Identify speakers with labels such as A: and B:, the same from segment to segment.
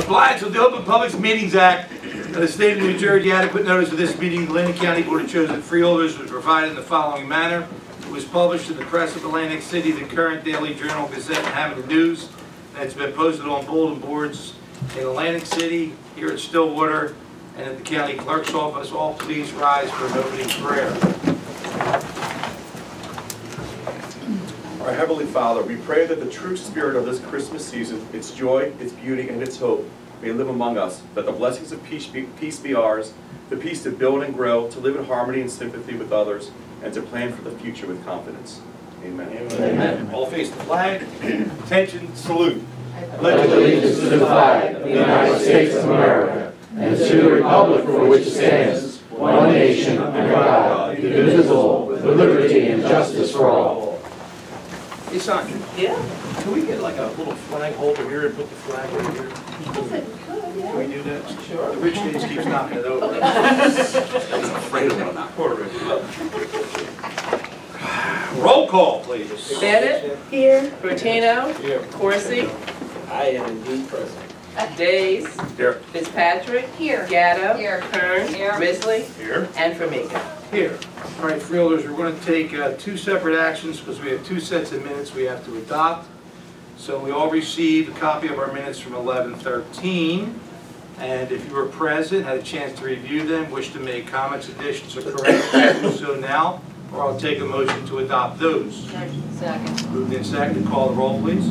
A: compliance with the Open Public Meetings Act of the State of New Jersey, adequate notice of this meeting, the Atlantic County Board of Chosen Freeholders was provided in the following manner. It was published in the Press of Atlantic City, the Current Daily Journal, Gazette, and Hamilton News. And it's been posted on bulletin boards in Atlantic City, here at Stillwater, and at the County Clerk's Office. All please rise for an opening prayer.
B: Our Heavenly Father, we pray that the true spirit of this Christmas season, its joy, its beauty, and its hope may live among us, that the blessings of peace be ours, the peace to build and grow, to live in harmony and sympathy with others, and to plan for the future with confidence. Amen.
A: Amen. All face the flag. Attention, salute.
C: I pledge allegiance to the flag of the United States of America and to the republic for which it stands, one nation, under God, indivisible, with liberty and justice for all.
A: Hey, son.
D: Yeah.
A: Can we get like a little flag holder here and put the flag right here? Can we do that?
D: Sure.
A: The rich kids keeps knocking it over.
B: He's afraid of it.
A: Poor Rich. Roll call, please.
D: Bennett. Here. Bertino.
A: Here.
D: Coursey.
E: I am indeed present.
D: Days.
A: Here.
D: Fitzpatrick.
F: Here.
D: Gatto.
F: Here.
D: Kern.
F: Here.
D: Risley.
A: Here.
D: And Formica.
A: Here. All right, Freeholders, we're going to take two separate actions because we have two sets of minutes we have to adopt. So we all received a copy of our minutes from 11/13. And if you were present, had a chance to review them, wish to make comments, additions, or corrections, do so now, or I'll take a motion to adopt those.
F: Second.
A: Moved in second. Call the roll, please.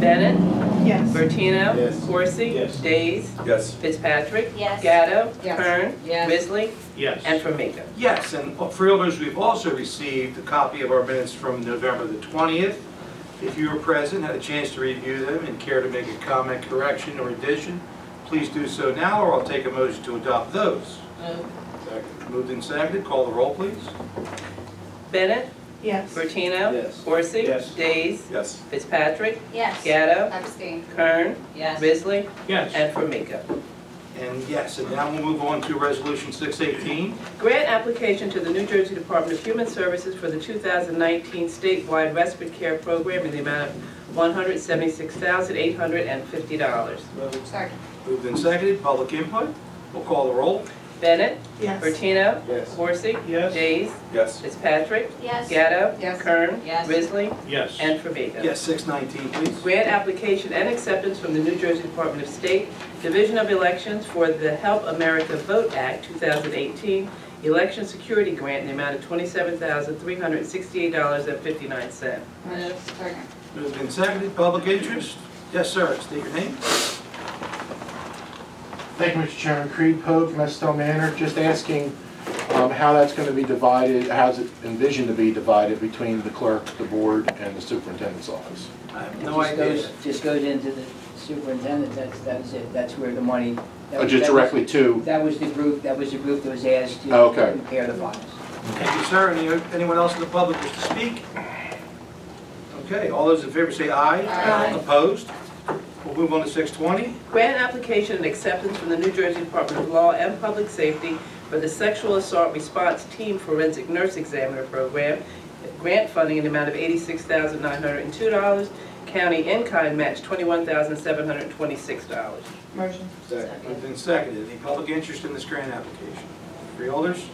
D: Bennett.
F: Yes.
D: Bertino.
E: Yes.
D: Coursey.
E: Yes.
D: Days.
B: Yes.
D: Fitzpatrick.
F: Yes.
D: Gatto.
F: Yes.
D: Kern.
F: Yes.
D: Risley.
A: Yes.
D: And Formica.
A: Yes, and Freeholders, we've also received a copy of our minutes from November the 20th. If you were present, had a chance to review them, and care to make a comment, correction, or addition, please do so now, or I'll take a motion to adopt those.
E: Second.
A: Moved and seconded. Call the roll, please.
D: Bennett.
F: Yes.
D: Bertino.
E: Yes.
D: Coursey.
E: Yes.
D: Days.
B: Yes.
D: Fitzpatrick.
F: Yes.
D: Gatto.
F: Abstain.
D: Kern.
F: Yes.
D: Risley.
A: Yes.
D: And Formica.
A: And yes, and now we'll move on to Resolution 618.
D: Grant application to the New Jersey Department of Human Services for the 2019 statewide respite care program in the amount of $176,850.
F: Second.
A: Moved and seconded. Public input. We'll call the roll.
D: Bennett.
F: Yes.
D: Bertino.
E: Yes.
D: Coursey.
E: Yes.
D: Days.
B: Yes.
D: Fitzpatrick.
F: Yes.
D: Gatto.
F: Yes.
D: Kern.
F: Yes.
D: Risley.
A: Yes.
D: And Formica.
A: Yes, 619, please.
D: Grant application and acceptance from the New Jersey Department of State, Division of Elections for the Help America Vote Act 2018 Election Security Grant in the amount of $27,368.59.
F: Second.
A: Moved and seconded. Public interest. Yes, sir. State your name.
G: Thank you, Mr. Chairman. Creed Pogue from Estelle Manor. Just asking how that's going to be divided, how's it envisioned to be divided between the clerk, the board, and the superintendent's office?
A: I have no idea.
H: Just goes into the superintendent, that's it, that's where the money.
G: Just directly to?
H: That was the group that was asked to
G: Okay.
H: prepare the files.
A: Thank you, sir. Anyone else in the public wish to speak? Okay, all those in favor say aye.
F: Aye.
A: Opposed? We'll move on to 620.
D: Grant application and acceptance from the New Jersey Department of Law and Public Safety for the Sexual Assault Response Team Forensic Nurse Examiner Program. Grant funding in the amount of $86,902. County in-kind match $21,726.
F: Motion.
E: Second.
A: Moved and seconded. Any public interest in this grant application? Freeholders?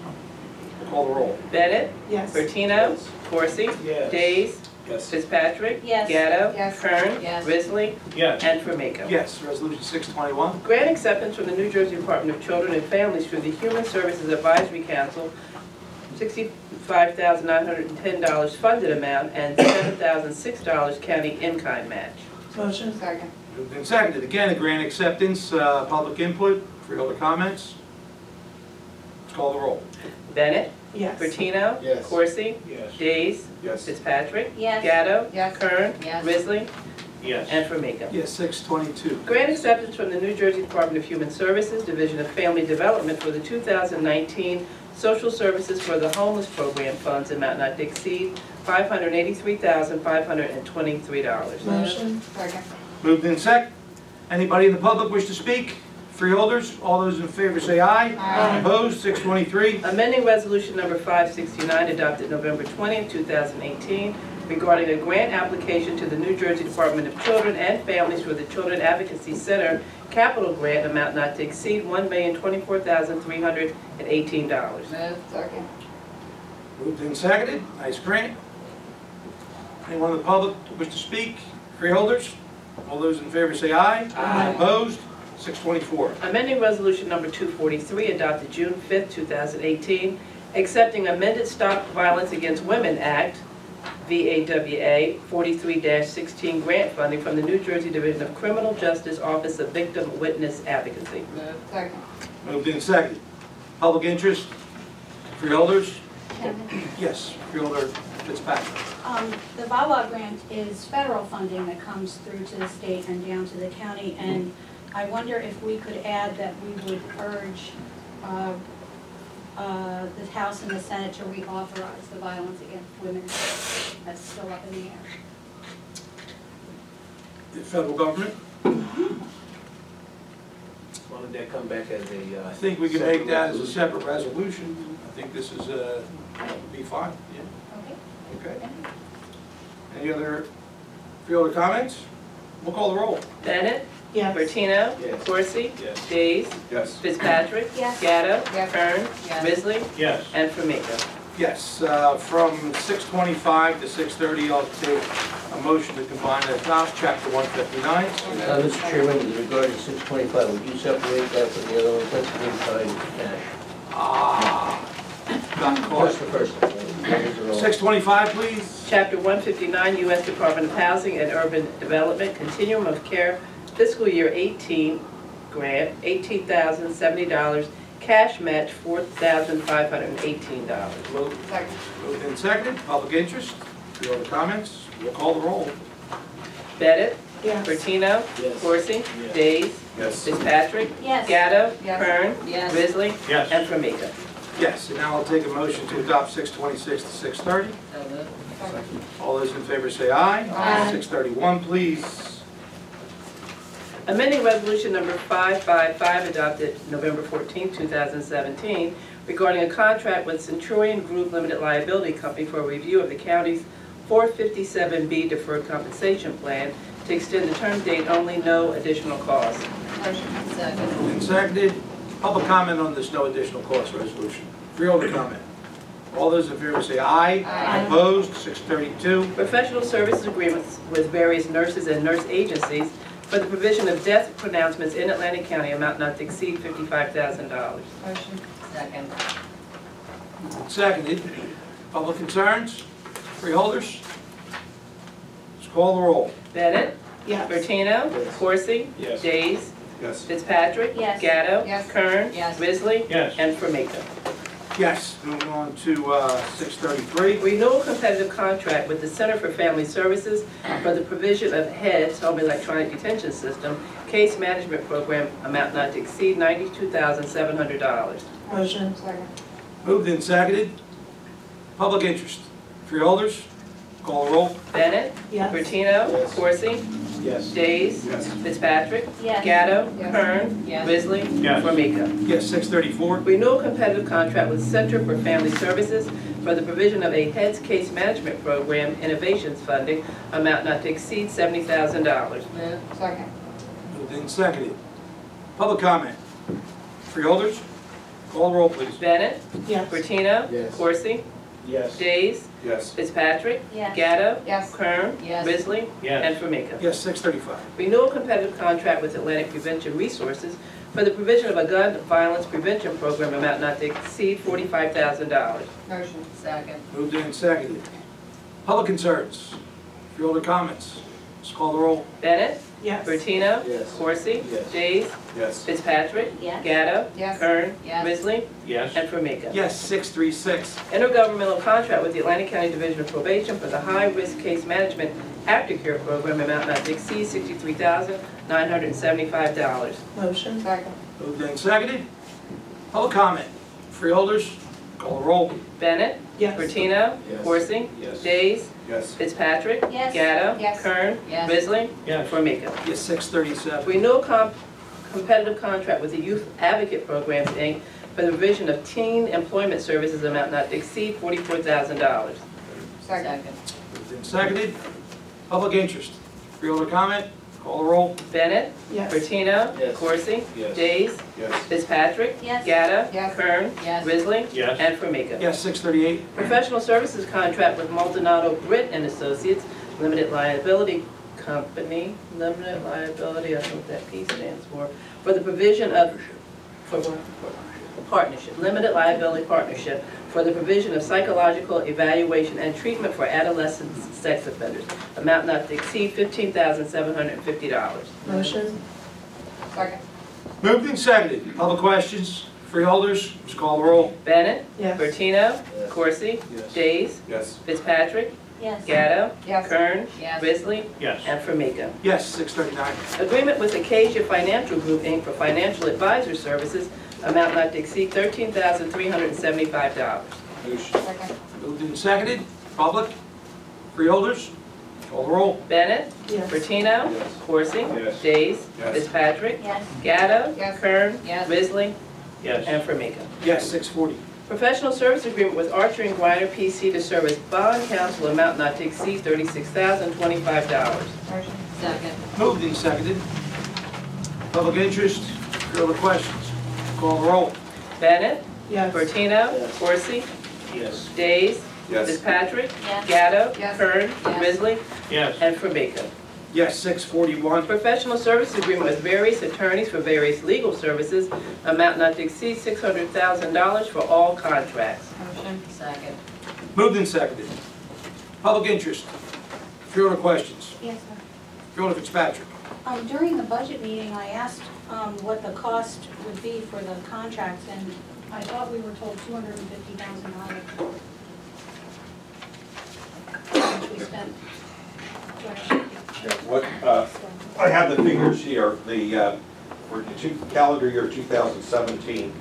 A: We'll call the roll.
D: Bennett.
F: Yes.
D: Bertino.
F: Yes.
D: Coursey.
E: Yes.
D: Days.
B: Yes.
D: Fitzpatrick.
F: Yes.
D: Gatto.
F: Yes.
D: Kern.
F: Yes.
D: Risley.
A: Yes.
D: And Formica.
A: Yes. Resolution 621.
D: Grant acceptance from the New Jersey Department of Children and Families through the Human Services Advisory Council, $65,910 funded amount and $7,006 county in-kind match.
F: Motion. Second.
A: Moved and seconded. Again, a grant acceptance, public input, freeholder comments. Let's call the roll.
D: Bennett.
F: Yes.
D: Bertino.
E: Yes.
D: Coursey.
E: Yes.
D: Days.
B: Yes.
D: Fitzpatrick.
F: Yes.
D: Gatto.
F: Yes.
D: Kern.
F: Yes.
D: Risley.
A: Yes.
D: And Formica.
A: Yes, 622.
D: Grant acceptance from the New Jersey Department of Human Services, Division of Family Development for the 2019 Social Services for the Homeless Program funds amount not to exceed $583,523.
F: Motion. Second.
A: Moved in second. Anybody in the public wish to speak? Freeholders, all those in favor say aye.
F: Aye.
A: Opposed, 623.
D: Amending Resolution Number 569 adopted November 20, 2018 regarding a grant application to the New Jersey Department of Children and Families for the Children Advocacy Center capital grant amount not to exceed $1,024,318.
H: Move.
F: Second.
A: Moved and seconded. Nice grant. Anyone in the public wish to speak? Freeholders? All those in favor say aye.
F: Aye.
A: Opposed? 624.
D: Amending Resolution Number 243, adopted June 5, 2018, accepting amended Stop Violence Against Women Act, VAWA 43-16 grant funding from the New Jersey Division of Criminal Justice Office of Victim Witness Advocacy.
H: Move.
F: Second.
A: Moved and seconded. Public interest? Freeholders?
I: Chairman,
A: Yes. Freeholder Fitzpatrick.
I: the VAWA grant is federal funding that comes through to the state and down to the county, and I wonder if we could add that we would urge the House and the Senate to reauthorize the violence against women. That's still up in the air.
A: The federal government?
E: Why don't that come back as a?
A: I think we can make that as a separate resolution. I think this is, that would be fine. Yeah.
I: Okay?
A: Okay. Any other Freeholder comments? We'll call the roll.
D: Bennett?
F: Yes.
D: Bertino?
E: Yes.
D: Corsi?
E: Yes.
D: Days?
B: Yes.
D: Fitzpatrick?
I: Yes.
D: Gatto?
F: Yes.
D: Kern?
H: Yes.
D: Risley?
E: Yes.
D: And Formica.
A: Yes, from 6:25 to 6:30, I'll take a motion to combine and adopt Chapter 159.
J: Mr. Chairman, with regard to 625, would you separate that from the other one, principally tied cash?
A: Got caught.
J: Just the first one.
A: 6:25, please.
D: Chapter 159, U.S. Department of Housing and Urban Development, Continuum of Care, fiscal year 18 grant, $18,070, cash match $4,518.
F: Second.
A: Moved and seconded. Public interest. Freeholder comments. We'll call the roll.
D: Bennett?
F: Yes.
D: Bertino?
E: Yes.
D: Corsi?
E: Yes.
D: Days?
B: Yes.
D: Fitzpatrick?
I: Yes.
D: Gatto?
F: Yes.
D: Kern?
H: Yes.
D: Risley?
E: Yes.
D: And Formica.
A: Yes, and now I'll take a motion to adopt 6:26 to 6:30.
H: So moved.
F: Second.
A: All those in favor say aye.
F: Aye.
A: 6:31, please.
D: Amending Resolution Number 555, adopted November 14, 2017, regarding a contract with Centurion Group Limited Liability Company for a review of the county's 457B deferred compensation plan to extend the term date only, no additional cost.
F: Motion.
H: Second.
A: Moved and seconded. Public comment on this no additional cost resolution. Freeholder comment. All those in favor say aye.
F: Aye.
A: Opposed? 6:32.
D: Professional services agreements with various nurses and nurse agencies for the provision of death pronouncements in Atlantic County, amount not to exceed $55,000.
F: Motion.
H: Second.
A: Seconded. Public concerns? Freeholders? Let's call the roll.
D: Bennett?
F: Yes.
D: Bertino?
E: Yes.
D: Corsi?
E: Yes.
D: Days?
B: Yes.
D: Fitzpatrick?
I: Yes.
D: Gatto?
F: Yes.
D: Kern?
H: Yes.
D: Risley?
E: Yes.
D: And Formica.
A: Yes. Moving on to 6:33.
D: Renewal competitive contract with the Center for Family Services for the provision of HEADS, Home Electronic Detention System, Case Management Program, amount not to exceed $92,700.
F: Motion. Second.
A: Moved and seconded. Public interest. Freeholders? Call the roll.
D: Bennett?
F: Yes.
D: Bertino?
E: Yes.
D: Corsi?
E: Yes.
D: Days?
B: Yes.
D: Fitzpatrick?
I: Yes.
D: Gatto?
F: Yes.
D: Kern?
H: Yes.
D: Risley?
E: Yes.
D: Formica.
A: Yes, 6:34.
D: Renewal competitive contract with Center for Family Services for the provision of a HEADS Case Management Program Innovations Funding, amount not to exceed $70,000.
H: Move.
F: Second.
A: Moved and seconded. Public comment. Freeholders? Call the roll, please.
D: Bennett?
F: Yes.
D: Bertino?
E: Yes.
D: Corsi?
E: Yes.
D: Days?
B: Yes.
D: Fitzpatrick?
I: Yes.
D: Gatto?
F: Yes.
D: Kern?
H: Yes.
D: Risley?
E: Yes.
D: And Formica.
A: Yes, 6:35.
D: Renewal competitive contract with Atlantic Prevention Resources for the provision of a gun violence prevention program, amount not to exceed $45,000.
F: Motion.
H: Second.
A: Moved and seconded. Public concerns. Freeholder comments. Let's call the roll.
D: Bennett?
F: Yes.
D: Bertino?
E: Yes.
D: Corsi?
E: Yes.
D: Days?
B: Yes.
D: Fitzpatrick?
I: Yes.
D: Gatto?
F: Yes.
D: Kern?
H: Yes.
D: Risley?
E: Yes.
D: And Formica.
A: Yes, 6:36.
D: Intergovernmental contract with the Atlantic County Division of Probation for the High Risk Case Management Aftercare Program, amount not to exceed $63,975.
F: Motion. Second.
A: Moved and seconded. Public comment. Freeholders, call the roll.
D: Bennett?
F: Yes.
D: Bertino?
E: Yes.
D: Corsi?
E: Yes.
D: Days?
B: Yes.
D: Fitzpatrick?
I: Yes.
D: Gatto?
F: Yes.
D: Kern?
H: Yes.
D: Risley?
E: Yes.
D: Formica.
A: Yes, 6:37.
D: Renewal competitive contract with the Youth Advocate Programs, Inc. for the provision of teen employment services, amount not to exceed $44,000.
F: Second.
D: Second.
A: Moved and seconded. Public interest. Freeholder comment, Call the roll.
D: Bennett.
F: Yes.
D: Bertino.
E: Yes.
D: Corsi.
E: Yes.
D: Days.
B: Yes.
D: Fitzpatrick.
I: Yes.
D: Gatta.
F: Yes.
D: Kern.
H: Yes.
D: Risley.
E: Yes.
D: And Formica.
A: Yes, 638.
D: Professional services contract with Maldonado Britt and Associates, Limited Liability Company, Limited Liability, I don't know what that P stands for the provision of, for what? Partnership, Limited Liability Partnership, for the provision of psychological evaluation and treatment for adolescent sex offenders, amount not to exceed $15,750.
F: Motion. Second.
A: Moved and seconded. Public questions? Freeholders, please call the roll.
D: Bennett.
F: Yes.
D: Bertino.
E: Yes.
D: Corsi.
E: Yes.
D: Days.
B: Yes.
D: Fitzpatrick.
I: Yes.
D: Gatto.
F: Yes.
D: Kern.
H: Yes.
D: Risley.
E: Yes.
D: And Formica.
A: Yes, 639.
D: Agreement with Acacia Financial Group, Inc. for financial advisor services, amount not to exceed $13,375.
F: Second.
A: Moved and seconded. Public? Freeholders? Call the roll.
D: Bennett.
F: Yes.
D: Bertino.
E: Yes.
D: Corsi.
E: Yes.
D: Days.
B: Yes.
D: Fitzpatrick.
I: Yes.
D: Gatto.
F: Yes.
D: Kern.
H: Yes.
D: Risley.
E: Yes.
D: And Formica.
A: Yes, 640.
D: Professional service agreement with Archer and Griner PC to serve as bond counsel, amount not to exceed $36,025.
F: Motion.
H: Second.
A: Moved and seconded. Public interest? Further questions? Call the roll.
D: Bennett.
F: Yes.
D: Bertino.
E: Yes.
D: Corsi.
E: Yes.
D: Days.
B: Yes.
D: Fitzpatrick.
I: Yes.
D: Gatto.
F: Yes.
D: Kern.
H: Yes.
D: Risley.
E: Yes.
D: And Formica.
A: Yes, 641.
D: Professional service agreement with various attorneys for various legal services, amount not to exceed $600,000 for all contracts.
F: Motion.
H: Second.
A: Moved and seconded. Public interest? Further questions?
I: Yes, sir.
A: Fielder Fitzpatrick.
I: During the budget meeting, I asked what the cost would be for the contracts, and I thought we were told $250,000. Which we spent.
K: What, I have the figures here. For the calendar year 2017,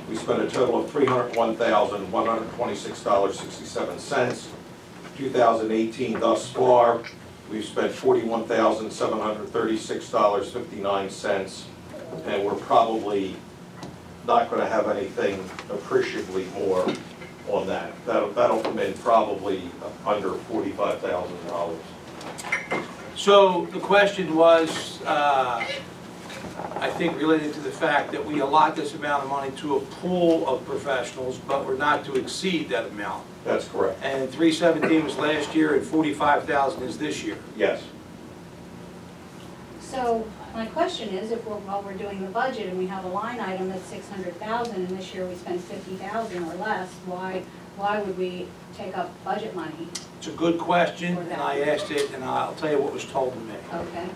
K: we spent a total of $301,126.67. 2018 thus far, we've spent $41,736.59, and we're probably not going to have anything appreciably more on that. That'll come in probably under $45,000.
A: So the question was, I think related to the fact that we allot this amount of money to a pool of professionals, but we're not to exceed that amount.
K: That's correct.
A: And 317 was last year and 45,000 is this year.
K: Yes.
I: So my question is, if while we're doing the budget and we have a line item that's 600,000 and this year we spent 50,000 or less, why would we take up budget money?
A: It's a good question, and I asked it, and I'll tell you what was told to me.
I: Okay.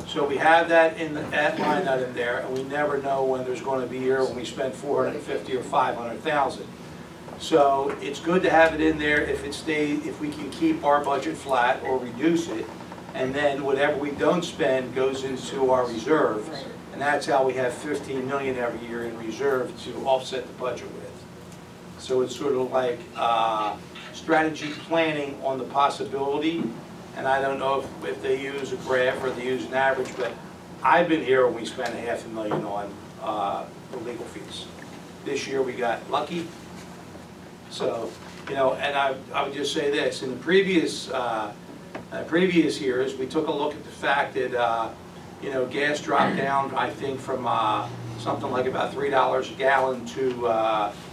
A: So we have that in that line item there, and we never know when there's going to be a year when we spend 450 or 500,000. So it's good to have it in there if it stays, if we can keep our budget flat or reduce it, and then whatever we don't spend goes into our reserve, and that's how we have 15 million every year in reserve to offset the budget with. So it's sort of like strategy planning on the possibility, and I don't know if they use a graph or they use an average, but I've been here when we spent $500,000 on the legal fees. This year we got lucky. So, you know, and I would just say this, in the previous years, we took a look at the fact that, you know, gas dropped down, I think, from something like about $3 a gallon to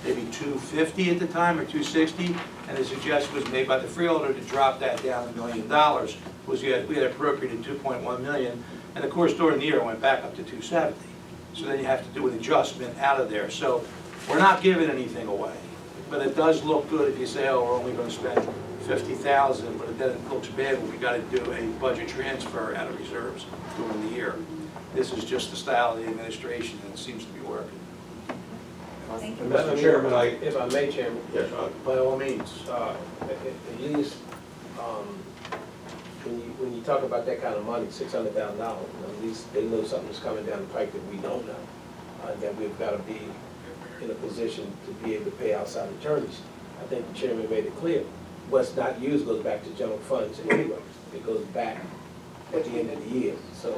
A: maybe $2.50 at the time, or $2.60, and the suggestion was made by the freeholder to drop that down $1 million, was we had appropriated $2.1 million, and of course during the year it went back up to $2.70. So then you have to do an adjustment out of there. So we're not giving anything away, but it does look good if you say, oh, we're only going to spend $50,000, but then it looks bad when we got to do a budget transfer out of reserves during the year. This is just the style of the administration, and it seems to be working.
I: Thank you.
K: And Mr. Chairman,
E: If I may, Chairman,
K: yes,
A: By all means.
E: at least, when you talk about that kind of money, $600,000, at least they know something's coming down the pike that we don't know. And that we've got to be in a position to be able to pay outside attorneys. I think the chairman made it clear. What's not used goes back to general funds anyway. It goes back at the end of the year. So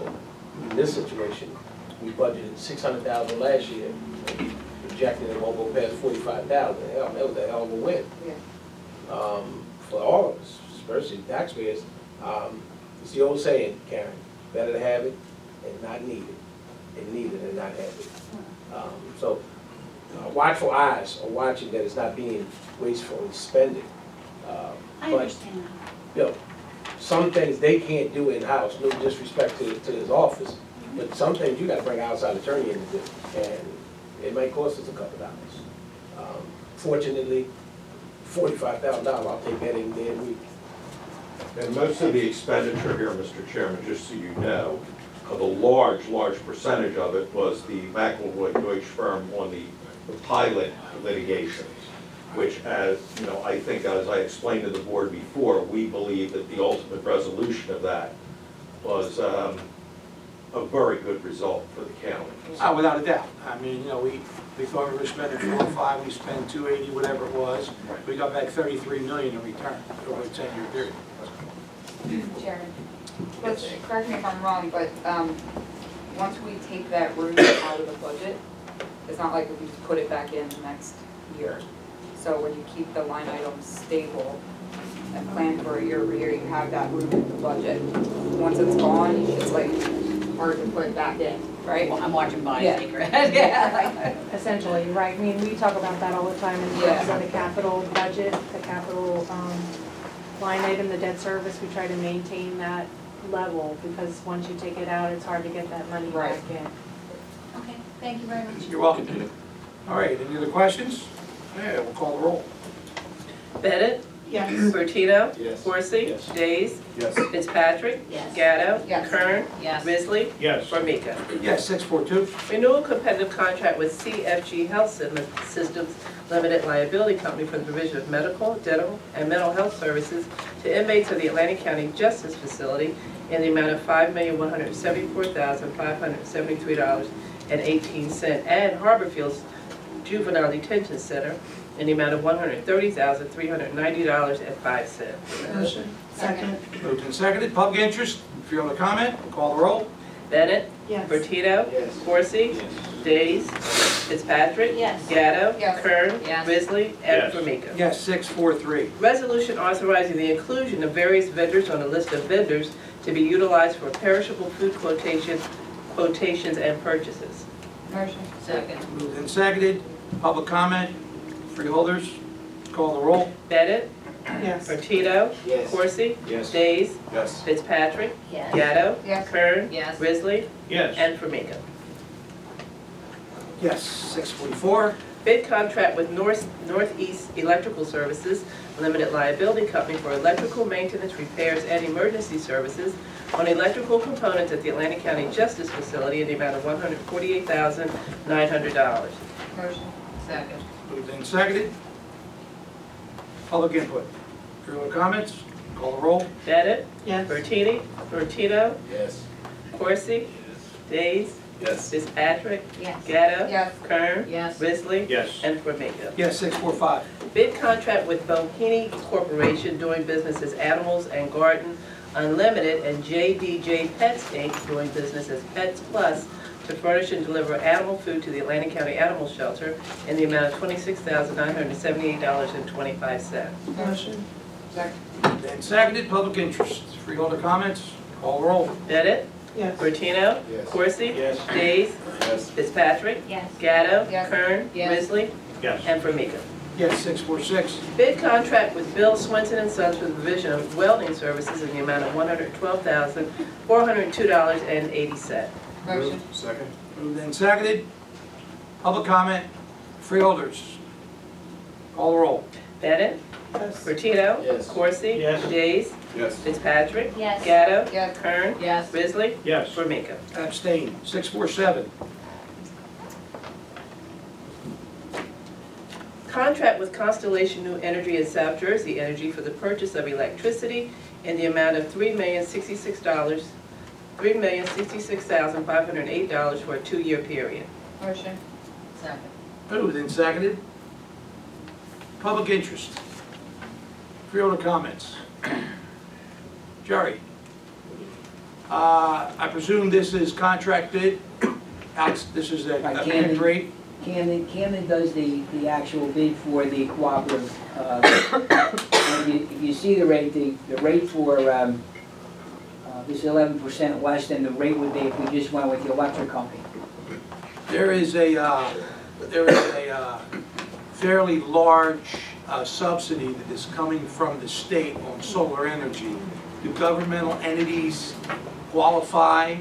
E: in this situation, we budgeted $600,000 last year. And projected it won't go past $45,000. Hell, that was a hell of a win.
F: Yeah.
E: For all of us, especially taxpayers. It's the old saying, Karen, Better to have it and not need it, and need it and not have it. So watchful eyes are watching that it's not being wastefully spending.
I: I
E: But,
I: understand that.
E: you know, some things they can't do in-house, no disrespect to his office, but some things you gotta bring an outside attorney in to do, and it might cost us a couple dollars. Fortunately, $45,000, I'll take that any day of the week.
K: And most of the expenditure here, Mr. Chairman, just so you know, the large percentage of it was the McElroy Deutsch firm on the pilot litigations, which, as you know, I think, as I explained to the board before, we believe that the ultimate resolution of that was a very good result for the county.
A: Without a doubt. I mean, you know, we thought we were spending 4 or 5, we spent 280, whatever it was. We got back 33 million in return over a 10-year period.
F: Chairman, correct me if I'm wrong, but once we take that room out of the budget, it's not like we just put it back in next year. So when you keep the line items stable and plan for a year over year, you have that room in the budget. Once it's gone, it's like hard to put back in, right?
H: Well, I'm watching mine,
F: Yeah.
H: secret. Yeah.
L: Essentially, right, I mean, we talk about that all the time in terms of the capital budget, the capital line item, the debt service, we try to maintain that level, because once you take it out, it's hard to get that money back in.
I: Okay, thank you very much.
A: You're welcome. All right, any other questions? Yeah, we'll call the roll.
D: Bennett?
L: Yes.
D: Bertino?
B: Yes.
D: Horsey?
B: Yes.
D: Days?
B: Yes.
D: Fitzpatrick?
H: Yes.
D: Gatto?
F: Yes.
D: Kern?
H: Yes.
D: Risley?
B: Yes.
D: Formica?
A: Yes, 642.
D: Renewal competitive contract with CFG Health Systems Limited Liability Company for the provision of medical, dental, and mental health services to inmates of the Atlantic County Justice Facility in the amount of $5,174,573.18 and Harborfield's Juvenile Detention Center in the amount of $130,390.05.
L: Motion. Second.
A: Moved and seconded. Public interest. If you want to comment, call the roll.
D: Bennett?
L: Yes.
D: Bertino?
E: Yes.
D: Horsey? Days? Fitzpatrick?
I: Yes.
D: Gatto?
F: Yes.
D: Kern?
H: Yes.
D: Risley? And Formica?
A: Yes, 643.
D: Resolution authorizing the inclusion of various vendors on a list of vendors to be utilized for perishable food quotations and purchases.
F: Motion.
H: Second.
A: Moved and seconded. Public comment. Freeholders, call the roll.
D: Bennett?
L: Yes.
D: Bertino?
E: Yes.
D: Horsey?
B: Yes.
D: Days?
B: Yes.
D: Fitzpatrick?
H: Yes.
D: Gatto?
F: Yes.
D: Kern?
H: Yes.
D: Risley?
B: Yes.
D: And Formica?
A: Yes, 644.
D: Bid contract with Northeast Electrical Services Limited Liability Company for electrical maintenance, repairs, and emergency services on electrical components at the Atlantic County Justice Facility in the amount of $148,900.
F: Motion.
H: Second.
A: Moved and seconded. Public input. Further comments? Call the roll.
D: Bennett?
L: Yes.
D: Bertino?
E: Yes.
D: Corsi? Days?
B: Yes.
D: Fitzpatrick?
I: Yes.
D: Gatto?
F: Yes.
D: Kern?
H: Yes.
D: Risley?
B: Yes.
D: And Formica?
A: Yes, 645.
D: Bid contract with Bohini Corporation doing business as Animals and Garden Unlimited and JDJ Pets Inc. doing business as Pets Plus to furnish and deliver animal food to the Atlantic County Animal Shelter in the amount of $26,978.25.
L: Motion.
F: Second.
A: Moved and seconded. Public interest. Freeholder comments? Call the roll.
D: Bennett?
L: Yes.
D: Bertino?
E: Yes.
D: Corsi?
B: Yes.
D: Days?
B: Yes.
D: Fitzpatrick?
I: Yes.
D: Gatto?
F: Yes.
D: Kern?
H: Yes.
D: Risley?
B: Yes.
D: And Formica?
A: Yes, 646.
D: Bid contract with Bill Swenson and Sons for the provision of welding services in the amount of $112,402.80.
F: Motion.
B: Second.
A: Moved and seconded. Public comment. Freeholders. Call the roll.
D: Bennett?
L: Yes.
D: Bertino?
E: Yes.
D: Corsi?
B: Yes.
D: Days?
B: Yes.
D: Fitzpatrick?
I: Yes.
D: Gatto?
F: Yes.
D: Kern?
H: Yes.
D: Risley?
B: Yes.
D: Formica?
A: Abstain. 647.
D: Contract with Constellation New Energy and South Jersey Energy for the purchase of electricity in the amount of $3,066,508 for a 2-year period.
F: Motion.
H: Second.
A: Moved and seconded. Public interest. Freeholder comments. Jerry. I presume this is contract bid? This is a
H: Right,
A: bid rate?
H: Camden does the actual bid for the cooperative. And if you see the rate, the rate for This is 11% less than the rate would be if we just went with the electric company.
A: There is a fairly large subsidy that is coming from the state on solar energy. Do governmental entities qualify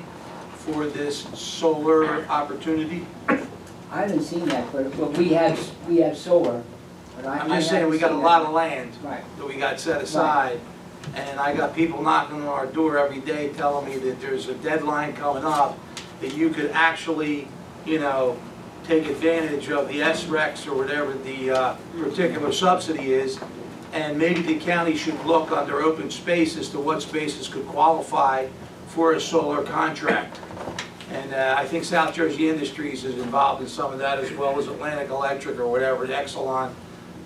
A: for this solar opportunity?
H: I haven't seen that, but we have solar. But
A: I'm just saying, we got a lot of land
H: Right.
A: that we got set aside, and I got people knocking on our door every day telling me that there's a deadline coming up, that you could actually, you know, take advantage of the SRECs or whatever the particular subsidy is, and maybe the county should look under open space as to what spaces could qualify for a solar contract. And I think South Jersey Industries is involved in some of that, as well as Atlantic Electric or whatever, Exelon,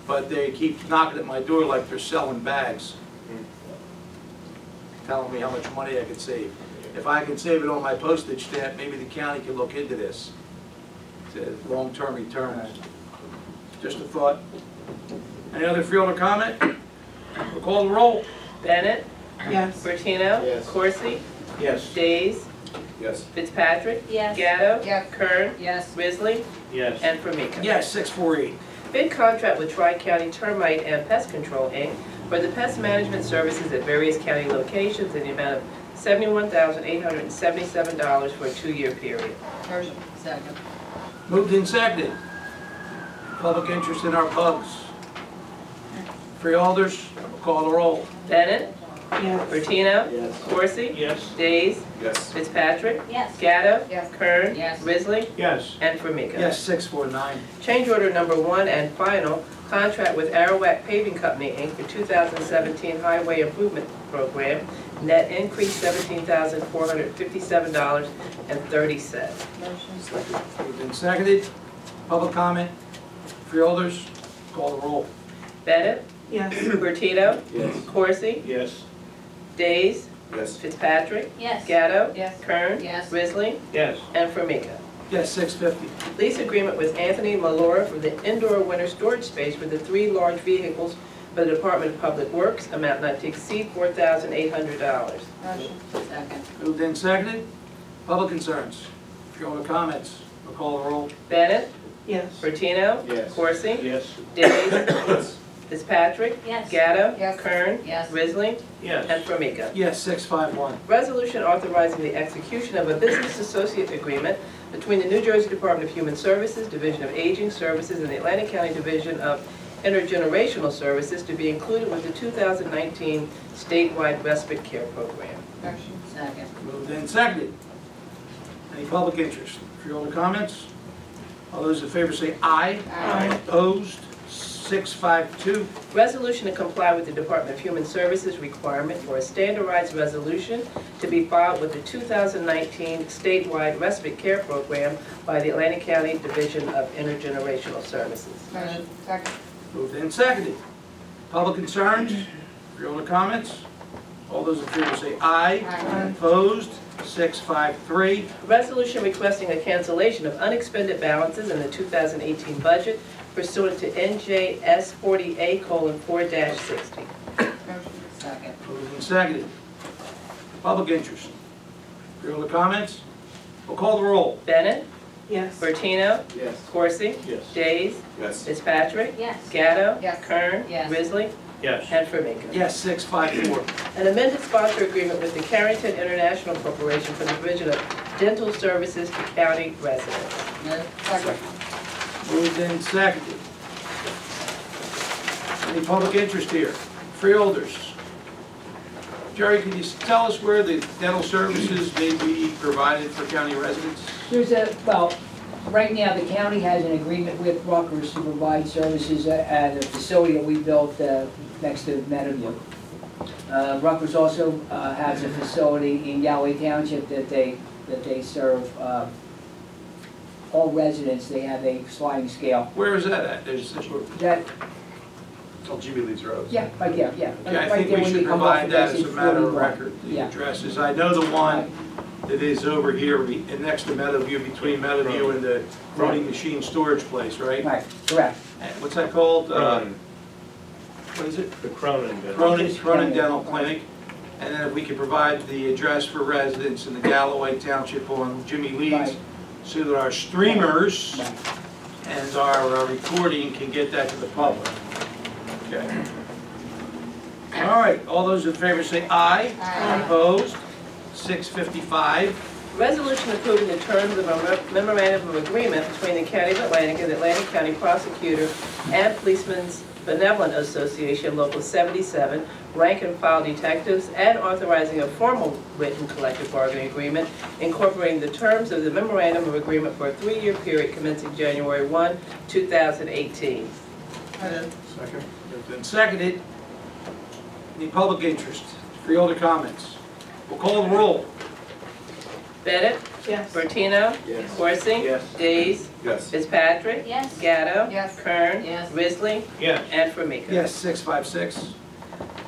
A: but they keep knocking at my door like they're selling bags, telling me how much money I could save. If I can save it on my postage stamp, maybe the county can look into this. It's a long-term return. Just a thought. Any other Freeholder comment? We'll call the roll.
D: Bennett?
L: Yes.
D: Bertino?
E: Yes.
D: Corsi?
E: Yes.
D: Days?
B: Yes.
D: Fitzpatrick?
I: Yes.
D: Gatto?
F: Yes.
D: Kern?
F: Yes.
D: Risley?
E: Yes.
D: And Formica.
A: Yes, 648.
D: Bid contract with Tri-County Termite and Pest Control, Inc. for the pest management services at various county locations in the amount of $71,877 for a 2-year period.
F: Motion. Second.
A: Moved and seconded. Public interest in our bugs. Freeholders, we'll call the roll.
D: Bennett?
L: Yes.
D: Bertino?
E: Yes.
D: Corsi?
E: Yes.
D: Days?
B: Yes.
D: Fitzpatrick?
I: Yes.
D: Gatto?
F: Yes.
D: Kern?
F: Yes.
D: Risley?
E: Yes.
D: And Formica.
A: Yes, 649.
D: Change order number 1 and final, contract with Arawak Paving Company, Inc. for 2017 Highway Improvement Program. Net increase $17,457.30.
F: Motion.
A: Moved and seconded. Public comment. Freeholders, call the roll.
D: Bennett?
L: Yes.
D: Bertino?
E: Yes.
D: Corsi?
E: Yes.
D: Days?
B: Yes.
D: Fitzpatrick?
I: Yes.
D: Gatto?
F: Yes.
D: Kern?
F: Yes.
D: Risley?
E: Yes.
D: And Formica.
A: Yes, 650.
D: Lease agreement with Anthony Malora for the indoor winter storage space for the 3 large vehicles for the Department of Public Works, amount not to exceed $4,800.
F: Motion. Second.
A: Moved and seconded. Public concerns. Freeholder comments. We'll call the roll.
D: Bennett?
L: Yes.
D: Bertino?
E: Yes.
D: Corsi?
E: Yes.
D: Days?
B: Yes.
D: Fitzpatrick?
I: Yes.
D: Gatto?
F: Yes.
D: Kern?
F: Yes.
D: Risley?
E: Yes.
D: And Formica.
A: Yes, 651.
D: Resolution authorizing the execution of a business associate agreement between the New Jersey Department of Human Services, Division of Aging Services, and the Atlantic County Division of Intergenerational Services to be included with the 2019 statewide respite care program.
F: Motion. Second.
A: Moved and seconded. Any public interest? Freeholder comments? All those in favor say aye.
F: Aye.
A: Opposed? 652.
D: Resolution to comply with the Department of Human Services requirement for a standardized resolution to be filed with the 2019 statewide respite care program by the Atlantic County Division of Intergenerational Services.
F: Motion. Second.
A: Moved and seconded. Public concerns? Freeholder comments? All those in favor say aye.
F: Aye.
A: Opposed? 653.
D: Resolution requesting a cancellation of unexpended balances in the 2018 budget pursuant to NJS 40A:4-60.
F: Motion. Second.
A: Moved and seconded. Public interest. Freeholder comments? We'll call the roll.
D: Bennett?
L: Yes.
D: Bertino?
E: Yes.
D: Corsi?
E: Yes.
D: Days?
B: Yes.
D: Fitzpatrick?
I: Yes.
D: Gatto?
F: Yes.
D: Kern?
F: Yes.
D: Risley?
E: Yes.
D: And Formica.
A: Yes, 654.
D: An amended sponsor agreement with the Carrington International Corporation for the provision of dental services to county residents.
F: Second.
A: Moved and seconded. Any public interest here? Freeholders. Jerry, can you tell us where the dental services may be provided for county residents?
H: Right now, the county has an agreement with Rutgers to provide services at a facility that we built next to Meadowview. Rutgers also has a facility in Galway Township that they serve all residents. They have a sliding scale.
A: Where is that at?
H: That,
B: Oh, Jimmy Lee's Road.
H: yeah, right there, yeah.
A: Okay, I
H: Right
A: think
H: there
A: we
H: when
A: should
H: you come off
A: provide
H: of
A: that as a
H: exit
A: matter of
H: 41.
A: record, the
H: Yeah.
A: addresses. I know the one that is over here next to Meadowview, between Meadowview and the voting machine storage place, right?
H: Right, correct.
A: And what's that called?
E: Cronin.
A: What is it?
E: The Cronin.
A: Cronin Dental Clinic. And then if we could provide the address for residents in the Galloway Township on Jimmy Lee's,
H: Right.
A: so that our streamers and our recording can get that to the public. Okay. All right, all those in favor say aye.
F: Aye.
A: Opposed? 6:55.
D: Resolution approving the terms of a memorandum of agreement between the County of Atlantic and the Atlantic County Prosecutor and Policemen's Benevolent Association, Local 77, rank and file detectives, and authorizing a formal written collective bargaining agreement incorporating the terms of the memorandum of agreement for a 3-year period commencing January 1, 2018.
A: Second. Moved and seconded. Any public interest? Freeholder comments? We'll call the roll.
D: Bennett?
L: Yes.
D: Bertino?
J: Yes.
D: Corsi?
J: Yes.
D: Days?
B: Yes.
D: Fitzpatrick?
I: Yes.
D: Gatto?
F: Yes.
D: Kern?
I: Yes.
D: Risley?
J: Yes.
D: And Formica.
A: Yes, 656.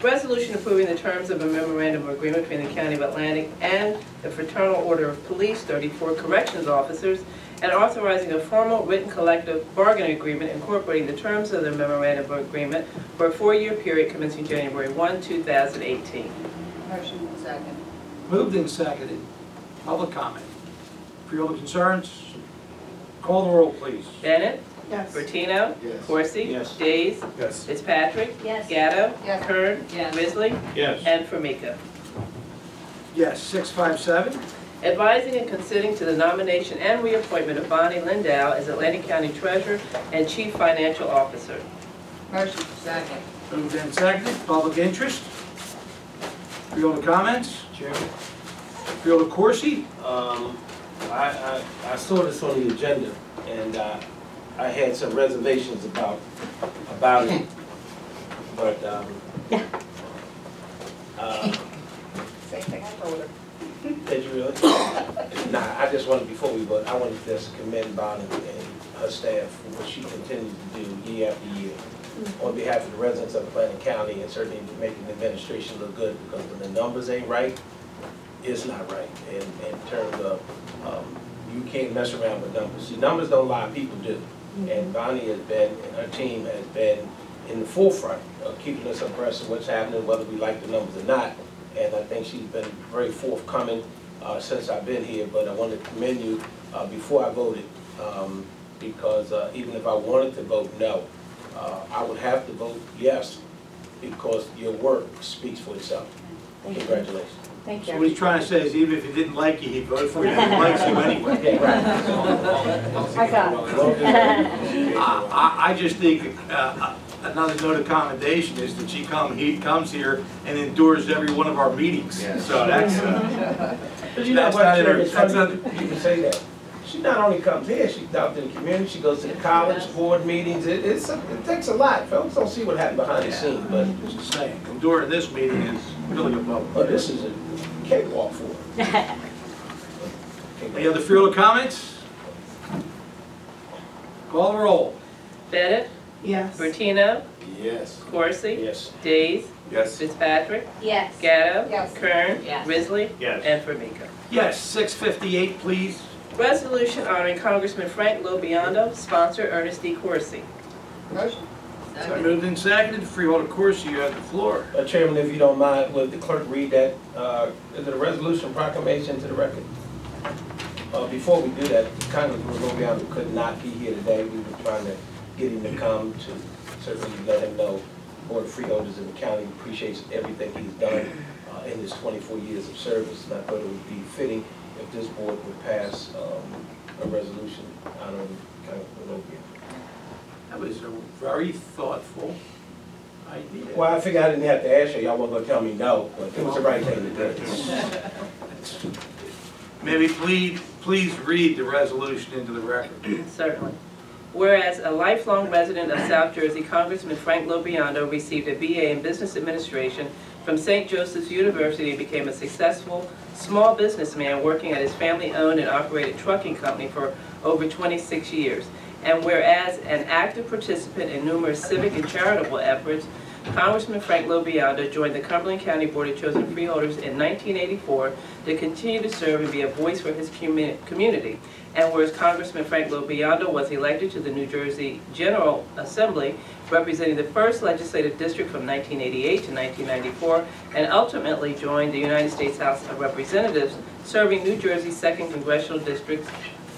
D: Resolution approving the terms of a memorandum of agreement between the County of Atlantic and the Fraternal Order of Police, 34 corrections officers, and authorizing a formal written collective bargaining agreement incorporating the terms of the memorandum of agreement for a 4-year period commencing January 1, 2018.
F: Motion. Second.
A: Moved and seconded. Public comment. Freeholder concerns? Call the roll, please.
D: Bennett?
L: Yes.
D: Bertino?
J: Yes.
D: Corsi?
J: Yes.
D: Days?
B: Yes.
D: Fitzpatrick?
I: Yes.
D: Gatto?
F: Yes.
D: Kern?
I: Yes.
D: Risley?
J: Yes.
D: And Formica.
A: Yes, 657.
D: Advising and consenting to the nomination and reappointment of Bonnie Lindau as Atlantic County Treasurer and Chief Financial Officer.
F: Motion. Second.
A: Moved and seconded. Public interest? Freeholder comments?
E: Chairman,
A: Freeholder Corsi?
E: I saw this on the agenda, and I had some reservations about it, but
F: Same thing I told her.
E: did you really? Nah, I just wanted, before we vote, I wanted to just commend Bonnie and her staff for what she continues to do year after year on behalf of the residents of Atlantic County, and certainly making the administration look good, because when the numbers ain't right, it's not right. And in terms of, you can't mess around with numbers. See, numbers don't lie, people do. And Bonnie has been, and her team has been in the forefront of keeping us abreast of what's happening, whether we like the numbers or not. And I think she's been very forthcoming since I've been here. But I wanted to commend you before I voted, because even if I wanted to vote no, I would have to vote yes, because your work speaks for itself. Congratulations.
L: Thank
A: So
L: you.
A: what he's trying to say is even if he didn't like you, he'd vote for you. He likes you anyway.
E: Yeah, right.
L: I got it.
A: I just think another note of commendation is that he comes here and endures every one of our meetings.
J: Yes.
A: So that's,
E: But you know
A: that's
E: what,
A: not
E: Chairman,
A: it.
E: it's
A: That's
E: funny
A: not,
E: you can say that. She not only comes here, she's out in the community, she goes to the college, board meetings, it takes a lot. Folks don't see what happened behind the scenes, but
A: just saying, enduring this meeting is really above.
E: this is a cakewalk for her.
A: Any other freeholder comments? Call the roll.
D: Bennett?
L: Yes.
D: Bertino?
J: Yes.
D: Corsi?
E: Yes.
D: Days?
B: Yes.
D: Fitzpatrick?
I: Yes.
D: Gatto?
F: Yes.
D: Kern?
I: Yes.
D: Risley?
J: Yes.
D: And Formica.
A: Yes, 658, please.
D: Resolution honoring Congressman Frank Lobiondo, sponsor Ernest D. Corsi.
F: Motion.
A: So moved and seconded. Freeholder Corsi, you have the floor.
E: Chairman, if you don't mind, would the clerk read that, is it a resolution proclamation to the record? Before we do that, Congressman Lobiondo could not be here today. We were trying to get him to come to certainly let him know Board of Freeholders in the county appreciates everything he's done in his 24 years of service. And I thought it would be fitting if this board would pass a resolution honoring Congressman Lobiondo.
A: That was a very thoughtful idea.
E: Well, I figured I didn't have to ask you. Y'all weren't going to tell me no, but it was the right thing to do.
A: Maybe please read the resolution into the record.
D: Certainly. Whereas a lifelong resident of South Jersey, Congressman Frank Lobiondo received a BA in Business Administration from St. Joseph's University and became a successful small businessman working at his family-owned and operated trucking company for over 26 years. And whereas an active participant in numerous civic and charitable efforts Congressman Frank Lobiando joined the Cumberland County Board of Chosen Freeholders in 1984 to continue to serve and be a voice for his community. And whereas Congressman Frank Lobiando was elected to the New Jersey General Assembly, representing the 1st Legislative District from 1988 to 1994, and ultimately joined the United States House of Representatives, serving New Jersey's 2nd Congressional District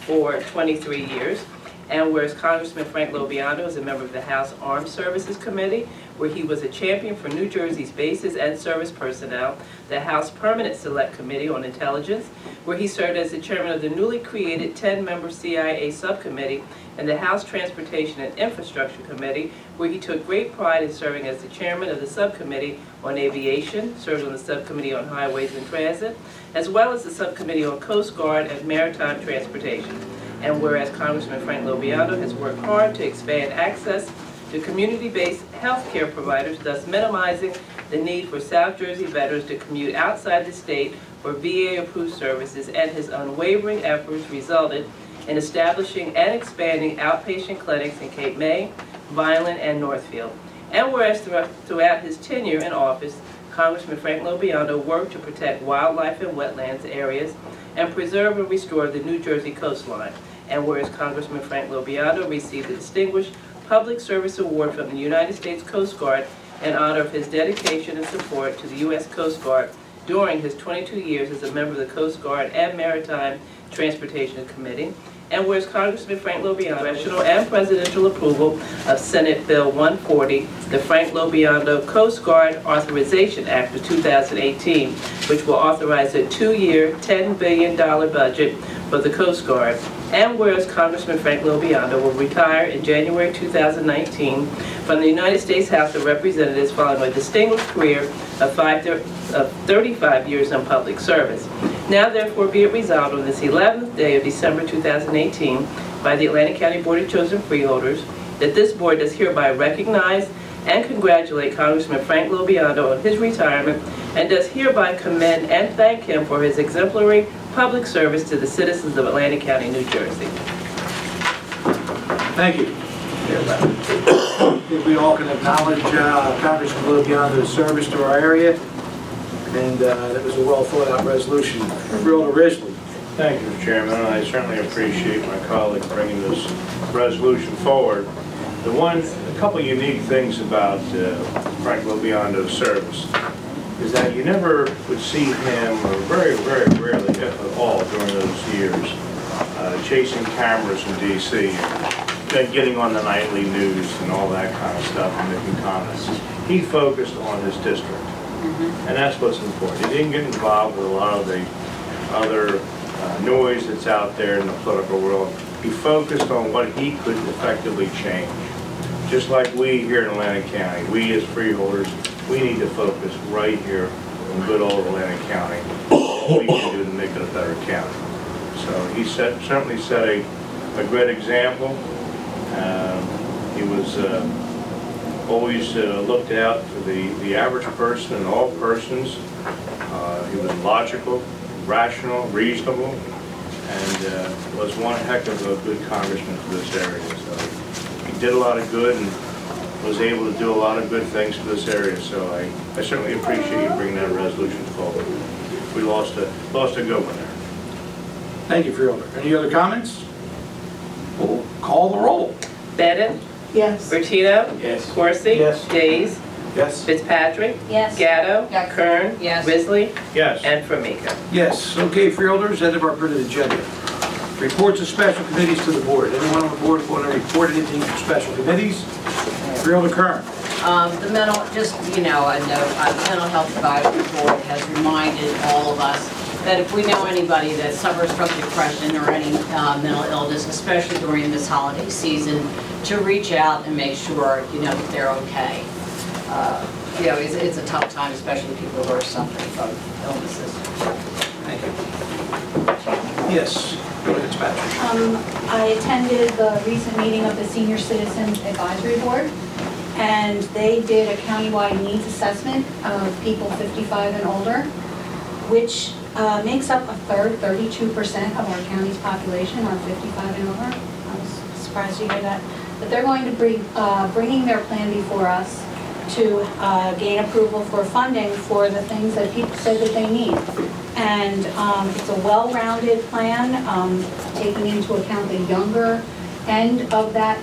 D: for 23 years. And whereas Congressman Frank Lobiando is a member of the House Armed Services Committee, where he was a champion for New Jersey's bases and service personnel, the House Permanent Select Committee on Intelligence, where he served as the chairman of the newly created 10-member CIA subcommittee, and the House Transportation and Infrastructure Committee, where he took great pride in serving as the chairman of the subcommittee on aviation, served on the subcommittee on highways and transit, as well as the subcommittee on Coast Guard and maritime transportation. And whereas Congressman Frank Lobiando has worked hard to expand access to community-based health care providers, thus minimizing the need for South Jersey veterans to commute outside the state for VA-approved services, and his unwavering efforts resulted in establishing and expanding outpatient clinics in Cape May, Vineland, and Northfield. And whereas throughout his tenure in office, Congressman Frank Lobiando worked to protect wildlife and wetlands areas and preserve and restore the New Jersey coastline. And whereas Congressman Frank Lobiando received the Distinguished Public Service Award from the United States Coast Guard in honor of his dedication and support to the U.S. Coast Guard during his 22 years as a member of the Coast Guard and Maritime Transportation Committee. And whereas Congressman Frank Lobiando, congressional and presidential approval of Senate Bill 140, the Frank Lobiando Coast Guard Authorization Act of 2018, which will authorize a 2-year, $10 billion budget for the Coast Guard. And whereas Congressman Frank Lobiando will retire in January 2019 from the United States House of Representatives following a distinguished career of 35 years in public service. Now therefore be it resolved on this 11th day of December 2018 by the Atlantic County Board of Chosen Freeholders that this board does hereby recognize and congratulate Congressman Frank Lobiando on his retirement, and does hereby commend and thank him for his exemplary public service to the citizens of Atlantic County, New Jersey.
A: Thank you. I think we all can acknowledge Congressman Lobiando's service to our area, and that was a well thought out resolution. Freeholder Risley.
M: Thank you, Mr. Chairman. I certainly appreciate my colleague bringing this resolution forward. A couple unique things about Frank Lobiando's service is that you never would see him, or very, very rarely, if at all, during those years, chasing cameras in D.C., and getting on the nightly news and all that kind of stuff and making comments. He focused on his district, and that's what's important. He didn't get involved with a lot of the other noise that's out there in the political world. He focused on what he could effectively change. Just like we here in Atlantic County, we as freeholders, we need to focus right here in good old Atlantic County, what we can do to make it a better county. So he certainly set a great example. He was always looked out for the average person and all persons. He was logical, rational, reasonable, and was one heck of a good congressman for this area. So he did a lot of good and was able to do a lot of good things for this area. So I certainly appreciate you bringing that resolution forward. We lost a good one there.
A: Thank you, Freeholder. Any other comments? We'll call the roll.
D: Bennett?
L: Yes.
D: Bertino?
E: Yes.
D: Corsi?
E: Yes.
D: Days?
B: Yes.
D: Fitzpatrick?
I: Yes.
D: Gatto?
F: Yes.
D: Kern?
F: Yes.
D: Risley?
M: Yes.
D: And Formica.
A: Yes. Okay, Freeholders, end of our printed agenda. Reports of special committees to the board. Anyone on the board want to report anything from special committees? Freeholder Kern.
N: The mental, just, you know, a note, the Mental Health Advisory Board has reminded all of us that if we know anybody that suffers from depression or any mental illness, especially during this holiday season, to reach out and make sure, you know, that they're okay. You know, it's a tough time, especially people who are suffering from illnesses.
A: Thank you. Yes. Go ahead, Fitzpatrick.
I: I attended the recent meeting of the Senior Citizen Advisory Board, and they did a countywide needs assessment of people 55 and older, which makes up a third, 32% of our county's population are 55 and over. I was surprised to hear that. But they're going to bring bringing their plan before us to gain approval for funding for the things that people said that they need. And it's a well-rounded plan, taking into account the younger end of that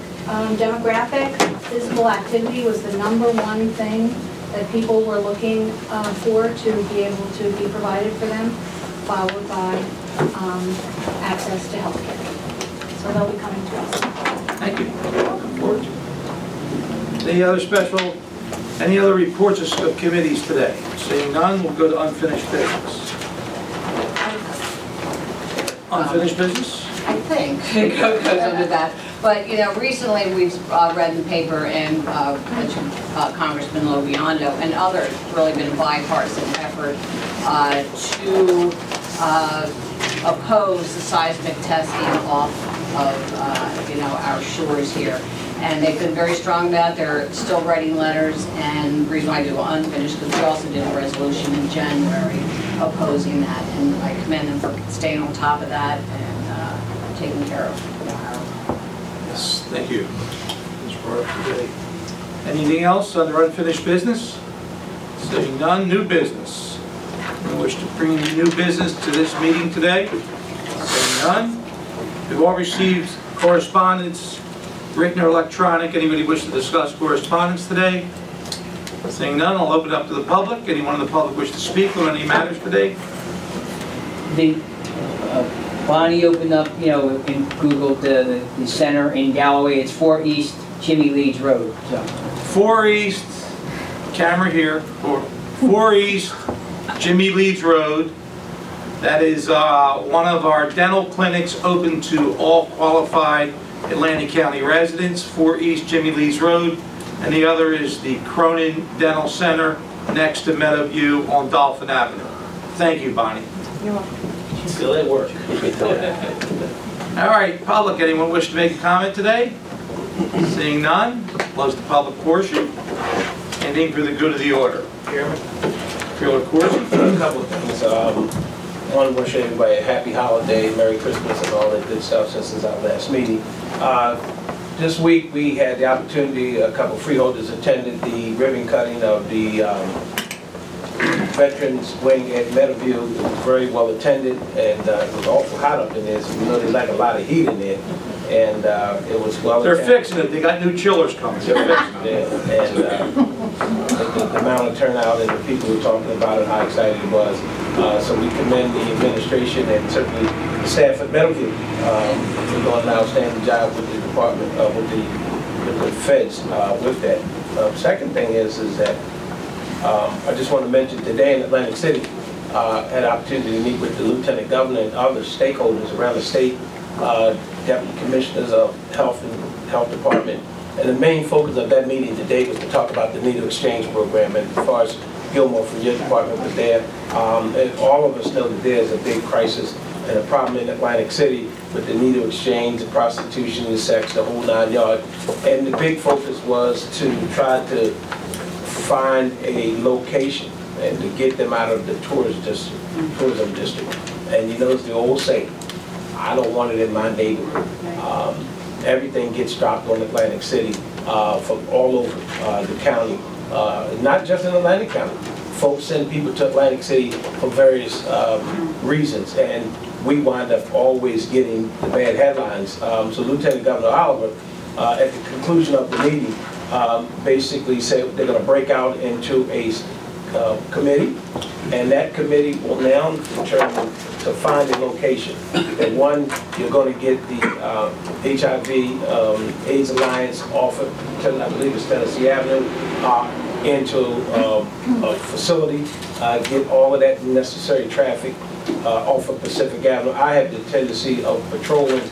I: demographic. Physical activity was the #1 thing that people were looking for to be able to be provided for them, followed by access to health care. So they'll be coming to us.
A: Thank you. Looking forward to it. Any other reports of committees today? Seeing none, we'll go to unfinished business. Unfinished business?
N: I think it goes under that. But, you know, recently we've read in the paper and mentioned Congressman Lobiondo and others, really been a bipartisan effort to oppose the seismic testing off of, you know, our shores here. And they've been very strong about it. They're still writing letters, and the reason why I do unfinished, because we also did a resolution in January opposing that, and I commend them for staying on top of that and taking care of our...
A: Yes, thank you. It's brought up today. Anything else under unfinished business? Seeing none, new business. Anyone wish to bring any new business to this meeting today? Seeing none. We've all received correspondence, written or electronic. Anybody wish to discuss correspondence today? Seeing none, I'll open it up to the public. Anyone in the public wish to speak on any matters today?
H: Bonnie opened up, you know, and Googled the center in Galloway. It's 4 East Jimmy Leeds Road. So
A: 4 East, camera here, 4 East Jimmy Leeds Road. That is one of our dental clinics open to all qualified Atlantic County residents, 4 East Jimmy Leeds Road, and the other is the Cronin Dental Center next to Meadowview on Dolphin Avenue. Thank you, Bonnie.
L: You're welcome.
E: Still at work.
A: All right, public, anyone wish to make a comment today? Seeing none, close the public portion. Anything for the good of the order? Chairman? Fielder Corsi?
E: A couple of things. I want to wish everybody a happy holiday, Merry Christmas, and all that good stuff since our last meeting. This week we had the opportunity, a couple of freeholders attended the ribbon cutting of the Veterans Wing at Meadowview. It was very well attended, and it was awful hot up in there, so we know they like a lot of heat in there. And it was well attended.
A: They're fixing it. They got new chillers coming. They're fixing it.
E: And the amount of turnout and the people were talking about it, how excited it was. So we commend the administration and certainly the staff at Meadowview for doing an outstanding job with the department, with the feds with that. Second thing is that I just want to mention today in Atlantic City, had an opportunity to meet with the Lieutenant Governor and other stakeholders around the state, Deputy Commissioners of Health and Health Department. And the main focus of that meeting today was to talk about the needle exchange program. And as far as Gilmore from your department was there, and all of us know that there's a big crisis and a problem in Atlantic City with the needle exchange, the prostitution, the sex, the whole 9 yards. And the big focus was to try to find a location and to get them out of the tourism district. And you know, it's the old saying, I don't want it in my neighborhood. Everything gets dropped on Atlantic City from all over the county, not just in Atlantic County. Folks send people to Atlantic City for various reasons, and we wind up always getting the bad headlines. So Lieutenant Governor Oliver, at the conclusion of the meeting, basically said they're going to break out into a committee, and that committee will now determine to find a location. And one, you're going to get the HIV AIDS Alliance off of, I believe it's Tennessee Avenue, into a facility, get all of that necessary traffic off of Pacific Avenue. I have the tendency of patrolling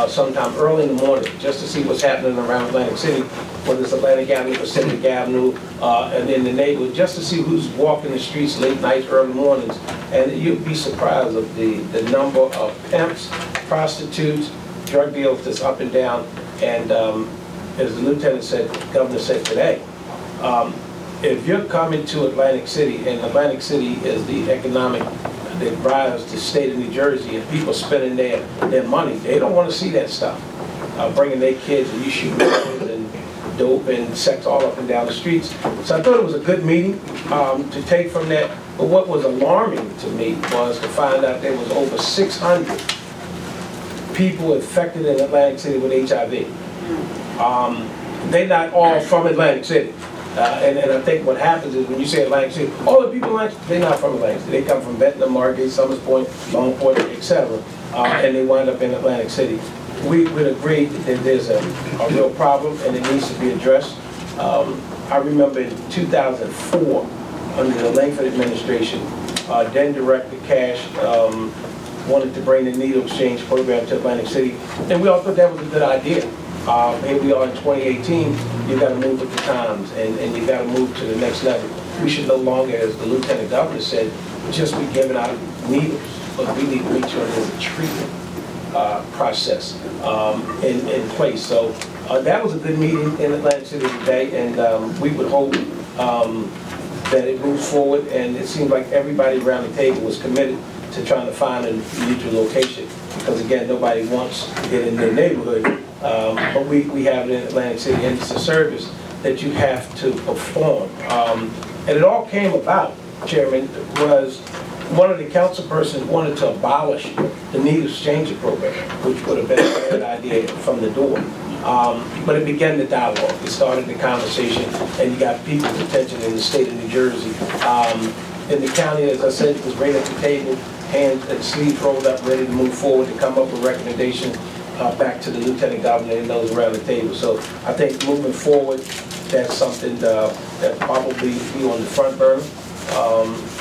E: sometime early in the morning just to see what's happening around Atlantic City, whether it's Atlantic Avenue, Pacific Avenue, and in the neighborhood, just to see who's walking the streets late nights, early mornings. And you'd be surprised of the number of pimps, prostitutes, drug dealers that's up and down. And as the lieutenant said, the governor said today, if you're coming to Atlantic City, and Atlantic City is the economic that drives the state of New Jersey, and people spending their money, they don't want to see that stuff. Bringing their kids, and you shoot and dope and sex all up and down the streets. So I thought it was a good meeting to take from that. But what was alarming to me was to find out there was over 600 people infected in Atlantic City with HIV. They're not all from Atlantic City. And I think what happens is when you say Atlantic City, all the people in Atlantic City, they're not from Atlantic City. They come from Benton, Margate, Summers Point, Longport, etc. And they wind up in Atlantic City. We would agree that there's a real problem and it needs to be addressed. I remember in 2004, under the Langford administration, then Director Cash wanted to bring the needle exchange program to Atlantic City, and we all thought that was a good idea. Here we are in 2018, you got to move with the times, and you got to move to the next level. We should no longer, as the Lieutenant Governor said, just be giving out needles, but we need to make sure there's a treatment process in place. So that was a good meeting in Atlantic City today, and we would hope that it moves forward, and it seemed like everybody around the table was committed to trying to find a neutral location, because again, nobody wants to get in their neighborhood, but we have it in Atlantic City, and it's a service that you have to perform. And it all came about, Chairman, was one of the council persons wanted to abolish the needle exchanger program, which would have been a bad idea from the door. But it began the dialogue. It started the conversation, and you got people's attention in the state of New Jersey. In the county, as I said, was right at the table, hands and sleeves rolled up, ready to move forward to come up with a recommendation back to the Lieutenant Governor and those around the table. So I think moving forward, that's something that probably be on the front burner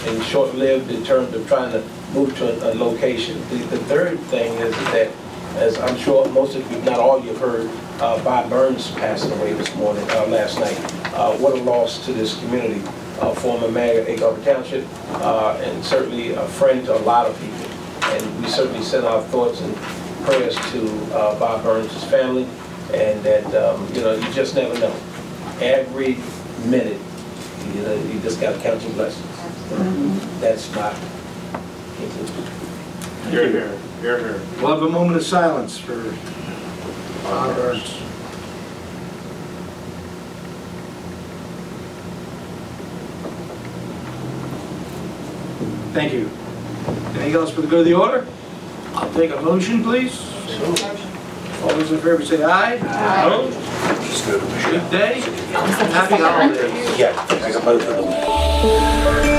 E: and short-lived in terms of trying to move to a location. The third thing is that, as I'm sure most of you, if not all of you have heard, Bob Burns passed away this morning, last night. What a loss to this community. Former mayor of Acre Township, and certainly a friend to a lot of people. And we certainly send our thoughts and prayers to Bob Burns' family, and that, you know, you just never know. Every minute, you just got to count your blessings. That's my conclusion.
M: Hear, hear, hear, hear.
A: We'll have a moment of silence for Bob Burns. Thank you. Anything else for the good of the order? I'll take a motion, please. All those in favor say aye. Aye. Opposed? Good day. Happy holidays.
J: Yeah, I got both of them.